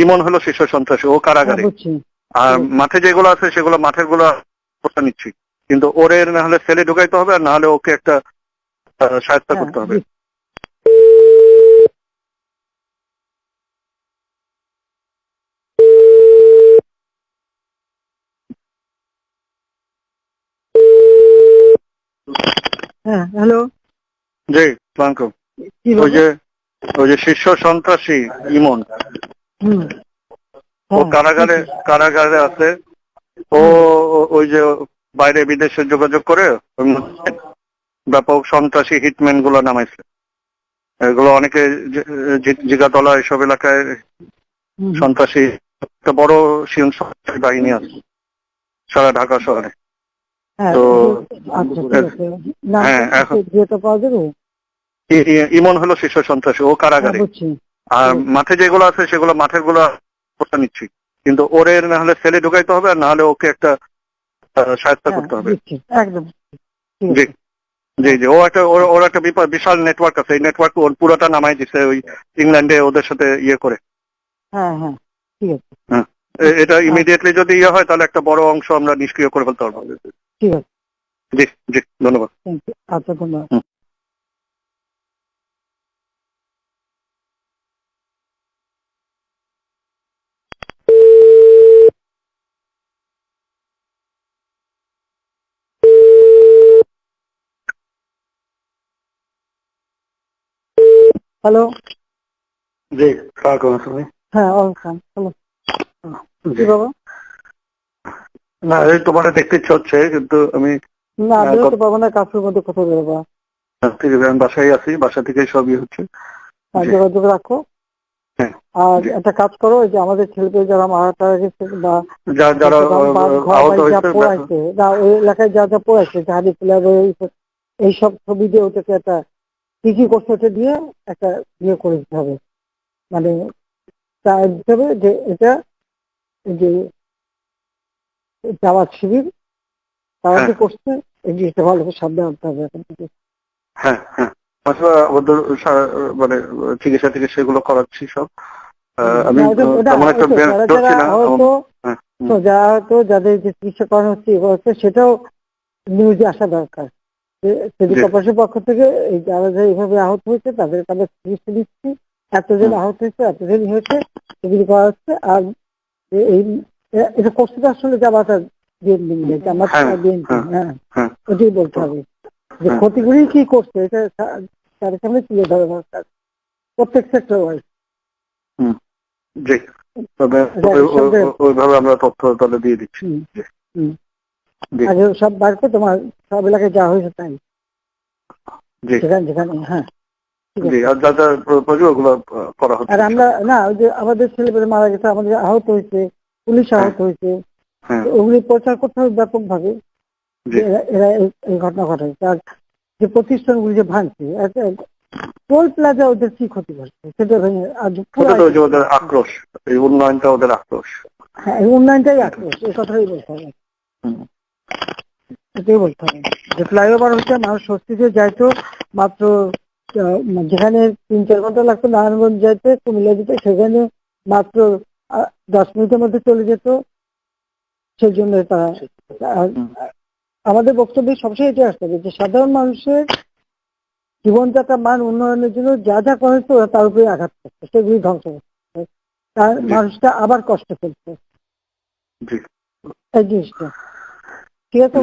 ইমন হলো শীর্ষ সন্ত্রাসী, ও কারাগারে। আর মাঠে যেগুলো আছে সেগুলো মাঠের গুলো প্রস্তা নিচ্ছি, কিন্তু ওরে না হলে সেলে ঢুকাইতে হবে, আর না হলে ওকে একটা সাহায্য করতে হবে। হ্যাঁ, হ্যালো। জি, সালামালাইকুম। ওই যে শীর্ষ সন্ত্রাসী ইমন, ও কারাগারে আছে। ও ওই যে বাইরে বিদেশে যোগাযোগ করে ব্যাপক সন্ত্রাসী হিটম্যান গুলো নামাইছে। এগুলো অনেকে জিগাতলা এসব এলাকায় সন্ত্রাসী একটা বড় সন্ত্রাসী বাহিনী আছে সারা ঢাকা শহরে। তো হ্যাঁ, এখন ইমন হলো শীর্ষ সন্ত্রাসী, ও কারাগারে। আর মাঠে যেগুলো আছে সেগুলো মাঠের গুলো প্রস্তা নিচ্ছি, কিন্তু ওরে না হলে সেলে ঢুকাইতে হবে, আর না হলে ওকে একটা সাহায্য করতে হবে। একদম। জি জি জি, ওর একটা বিশাল নেটওয়ার্ক আছে। এই নেটওয়ার্ক ওর পুরোটা নামাই দিছে ওই ইংল্যান্ডে ওদের সাথে ইয়ে করে। হ্যাঁ হ্যাঁ, ঠিক আছে। হ্যাঁ, এটা ইমিডিয়েটলি যদি ইয়ে হয় তাহলে একটা বড় অংশ আমরা নিষ্ক্রিয় করে ফেলতে পারবো। ঠিক আছে। জি জি, ধন্যবাদ। আচ্ছা, ধন্যবাদ। হ্যালো। জি, স্যার। হ্যাঁ, ওয়েলকাম। হ্যালো। জি বাবা। না, এই তোমার দেখতে ইচ্ছে হচ্ছে, কিন্তু আমি না বেরোতে পারবো না, কাজের মধ্যে কোথাও বেরোবো। ঠিক আছে, আমি বাসায় আছি, বাসা থেকেই সবই হচ্ছে। যোগাযোগ রাখো। আর একটা কাজ করো, যে আমাদের ছেলেপেলে যারা মারা গেছে বা যারা পোড়াইছে, ওই এলাকায় যা যা পোড়াইছে, জাহাজি প্লেয়ার এইসব ছবি দিয়ে ওটাকে একটা কি কি করছে ওটা দিয়ে একটা ইয়ে করে দিতে হবে, মানে দিতে হবে যে এটা যে জামাত শিবির তারা কি করছে এই জিনিসটা ভালো করে সাবধান হতে হবে এখন থেকে। হ্যাঁ হ্যাঁ, ওদের মানে চিকিৎসা সেগুলো করাচ্ছি সব। আমি যারা হয়তো যাদের যে চিকিৎসা করানো হচ্ছে সেটাও নিউজে আসা দরকার। সিটি কর্পোরেশনের পক্ষ থেকে এই যারা এইভাবে আহত হয়েছে তাদের চিকিৎসা দিচ্ছি, এতজন আহত হয়েছে, এতজন হয়েছে, এগুলি করা হচ্ছে। আর এই এটা করছে আসলে জামাতা বিএনপি, জামাত বিএনপি। হ্যাঁ, ওটাই বলতে হবে যে ক্ষতিগুলি কি করছে, এটা তাদের সামনে তুলে ধরা দরকার প্রত্যেক সেক্টর ওয়াইজ। জি, তবে ওইভাবে আমরা তথ্য তাহলে দিয়ে দিচ্ছি। সব বার করে তোমার সব এলাকায় যা হয়েছে তাই যেখানে যেখানে। হ্যাঁ, আর আমরা না ওই যে আমাদের ছেলেপেলে মারা গেছে, আমাদের আহত হয়েছে, পুলিশ আহত হয়েছে, ওগুলি প্রচার করতে হবে ব্যাপক ভাবে এরা এই ঘটনা ঘটায়। তার যে প্রতিষ্ঠানগুলি যে ভাঙছে, টোল প্লাজা ওদের কি ক্ষতি করছে সেটা ওদের আক্রোশ, এই উন্নয়নটা ওদের আক্রোশ। হ্যাঁ, এই উন্নয়নটাই আক্রোশ, এই কথাই বলতে হবে। এটাই বলতে হবে যে ফ্লাইওভার হচ্ছে মানুষ স্বস্তিতে যাইতো, মাত্র যেখানে 3-4 ঘন্টা লাগতো নারায়ণগঞ্জ যাইতে, কুমিল্লা যেতে, সেখানে মাত্র 10 মিনিটের মধ্যে চলে যেত। সেই জন্য আমাদের বক্তব্য সবসময় এটা আসতে হবে যে সাধারণ মানুষের জীবনযাত্রার মান উন্নয়নের জন্য যা যা করেছে তার উপরে আঘাত করছে, সেগুলি ধ্বংস করছে, তার মানুষটা আবার কষ্ট ফেলছে এই জিনিসটা। ঠিক আছে।